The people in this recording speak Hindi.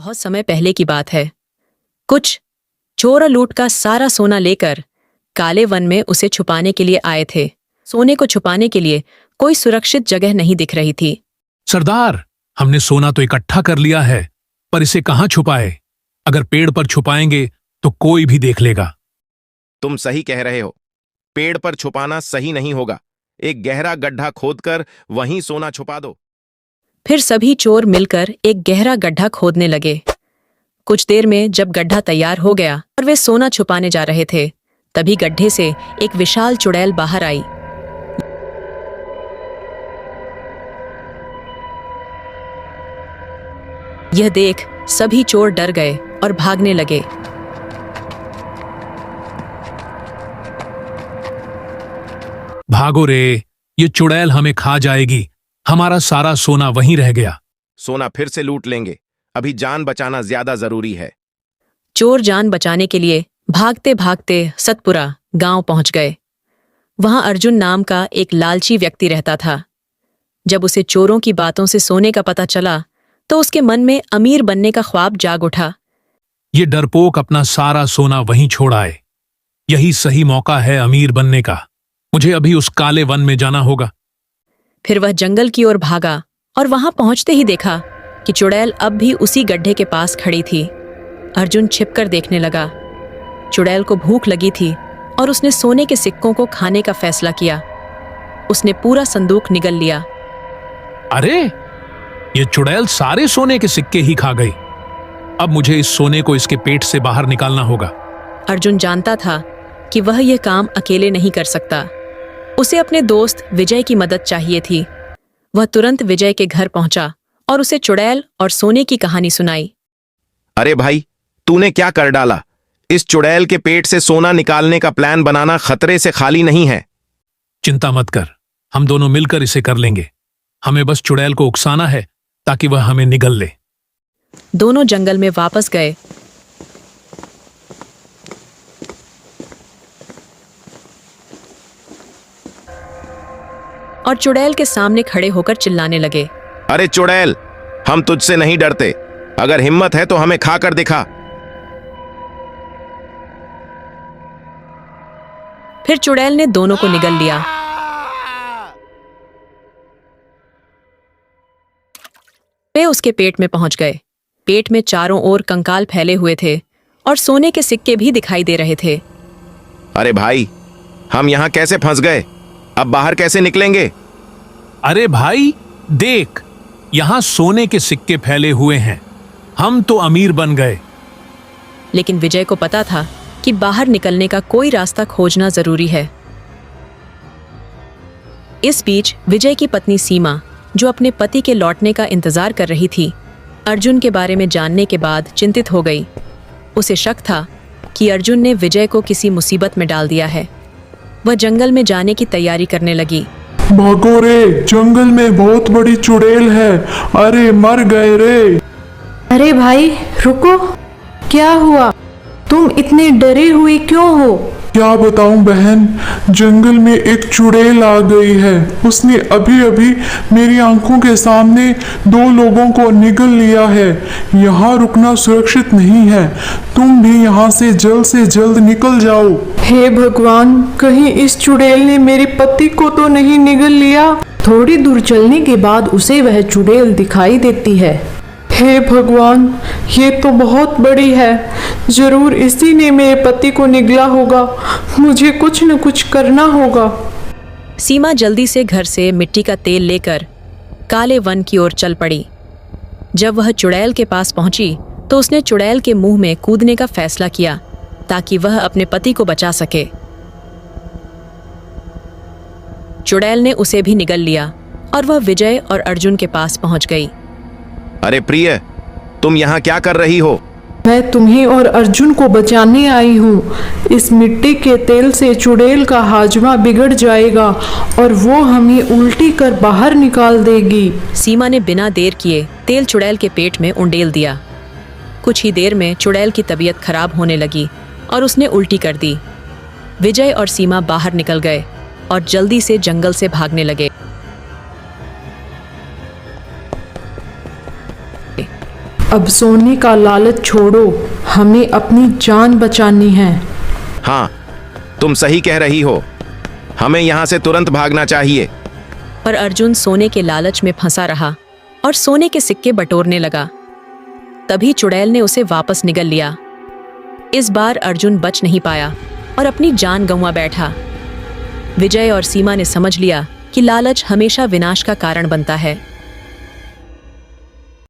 बहुत समय पहले की बात है। कुछ चोर लूट का सारा सोना लेकर काले वन में उसे छुपाने के लिए आए थे। सोने को छुपाने के लिए कोई सुरक्षित जगह नहीं दिख रही थी। सरदार, हमने सोना तो इकट्ठा कर लिया है, पर इसे कहाँ छुपाए? अगर पेड़ पर छुपाएंगे तो कोई भी देख लेगा। तुम सही कह रहे हो। पेड़ पर छुपाना सही नहीं होगा। एक गहरा गड्ढा खोदकर वहीं सोना छुपा दो। फिर सभी चोर मिलकर एक गहरा गड्ढा खोदने लगे। कुछ देर में जब गड्ढा तैयार हो गया और वे सोना छुपाने जा रहे थे, तभी गड्ढे से एक विशाल चुड़ैल बाहर आई। यह देख सभी चोर डर गए और भागने लगे। भागो रे, ये चुड़ैल हमें खा जाएगी। हमारा सारा सोना वहीं रह गया। सोना फिर से लूट लेंगे। अभी जान बचाना ज्यादा जरूरी है। चोर जान बचाने के लिए भागते भागते सतपुरा गांव पहुंच गए। वहां अर्जुन नाम का एक लालची व्यक्ति रहता था। जब उसे चोरों की बातों से सोने का पता चला तो उसके मन में अमीर बनने का ख्वाब जाग उठा। ये डरपोक अपना सारा सोना वहीं छोड़ आए। यही सही मौका है अमीर बनने का। मुझे अभी उस काले वन में जाना होगा। फिर वह जंगल की ओर भागा और वहां पहुंचते ही देखा कि चुड़ैल अब भी उसी गड्ढे के पास खड़ी थी। अर्जुन छिपकर देखने लगा। चुड़ैल को भूख लगी थी और उसने सोने के सिक्कों को खाने का फैसला किया। उसने पूरा संदूक निगल लिया। अरे, ये चुड़ैल सारे सोने के सिक्के ही खा गई। अब मुझे इस सोने को इसके पेट से बाहर निकालना होगा। अर्जुन जानता था कि वह यह काम अकेले नहीं कर सकता। उसे अपने दोस्त विजय की मदद चाहिए थी। वह तुरंत विजय के घर पहुंचा और उसे चुड़ैल और सोने की कहानी सुनाई। अरे भाई, तूने क्या कर डाला? इस चुड़ैल के पेट से सोना निकालने का प्लान बनाना खतरे से खाली नहीं है। चिंता मत कर, हम दोनों मिलकर इसे कर लेंगे। हमें बस चुड़ैल को उकसाना है ताकि वह हमें निगल ले। दोनों जंगल में वापस गए। और चुड़ैल के सामने खड़े होकर चिल्लाने लगे। अरे चुड़ैल, हम तुझसे नहीं डरते। अगर हिम्मत है तो हमें खाकर दिखा। फिर चुड़ैल ने दोनों को निगल लिया। वे उसके पेट में पहुंच गए। पेट में चारों ओर कंकाल फैले हुए थे और सोने के सिक्के भी दिखाई दे रहे थे। अरे भाई, हम यहां कैसे फंस गए? अब बाहर कैसे निकलेंगे? अरे भाई देख, यहां सोने के सिक्के फैले हुए हैं। हम तो अमीर बन गए। लेकिन विजय को पता था कि बाहर निकलने का कोई रास्ता खोजना जरूरी है। इस बीच विजय की पत्नी सीमा, जो अपने पति के लौटने का इंतजार कर रही थी, अर्जुन के बारे में जानने के बाद चिंतित हो गई। उसे शक था कि अर्जुन ने विजय को किसी मुसीबत में डाल दिया है। वह जंगल में जाने की तैयारी करने लगी। भागो रे, जंगल में बहुत बड़ी चुड़ैल है। अरे मर गए रे। अरे भाई रुको, क्या हुआ? तुम इतने डरे हुए क्यों हो? क्या बताऊं बहन, जंगल में एक चुड़ैल आ गई है। उसने अभी अभी मेरी आंखों के सामने 2 लोगों को निगल लिया है। यहाँ रुकना सुरक्षित नहीं है। तुम भी यहाँ से जल्द निकल जाओ। हे भगवान, कहीं इस चुड़ैल ने मेरे पति को तो नहीं निगल लिया? थोड़ी दूर चलने के बाद उसे वह चुड़ैल दिखाई देती है। हे भगवान, ये तो बहुत बड़ी है। जरूर इसी ने मेरे पति को निगला होगा। मुझे कुछ न कुछ करना होगा। सीमा जल्दी से घर से मिट्टी का तेल लेकर काले वन की ओर चल पड़ी। जब वह चुड़ैल के पास पहुंची तो उसने चुड़ैल के मुंह में कूदने का फैसला किया ताकि वह अपने पति को बचा सके। चुड़ैल ने उसे भी निगल लिया और वह विजय और अर्जुन के पास पहुंच गई। अरे प्रिय, तुम यहाँ क्या कर रही हो? मैं तुम्हें और अर्जुन को बचाने आई हूँ। इस मिट्टी के तेल से चुड़ैल का हाजमा बिगड़ जाएगा और वो हमें उल्टी कर बाहर निकाल देगी। सीमा ने बिना देर किए तेल चुड़ैल के पेट में उंडेल दिया। कुछ ही देर में चुड़ैल की तबीयत खराब होने लगी और उसने उल्टी कर दी। विजय और सीमा बाहर निकल गए और जल्दी से जंगल से भागने लगे। अब सोने का लालच छोड़ो, हमें अपनी जान बचानी है। हाँ, तुम सही कह रही हो, हमें यहाँ से तुरंत भागना चाहिए। पर अर्जुन सोने के लालच में फंसा रहा और सोने के सिक्के बटोरने लगा। तभी चुड़ैल ने उसे वापस निगल लिया। इस बार अर्जुन बच नहीं पाया और अपनी जान गंवा बैठा। विजय और सीमा ने समझ लिया कि लालच हमेशा विनाश का कारण बनता है।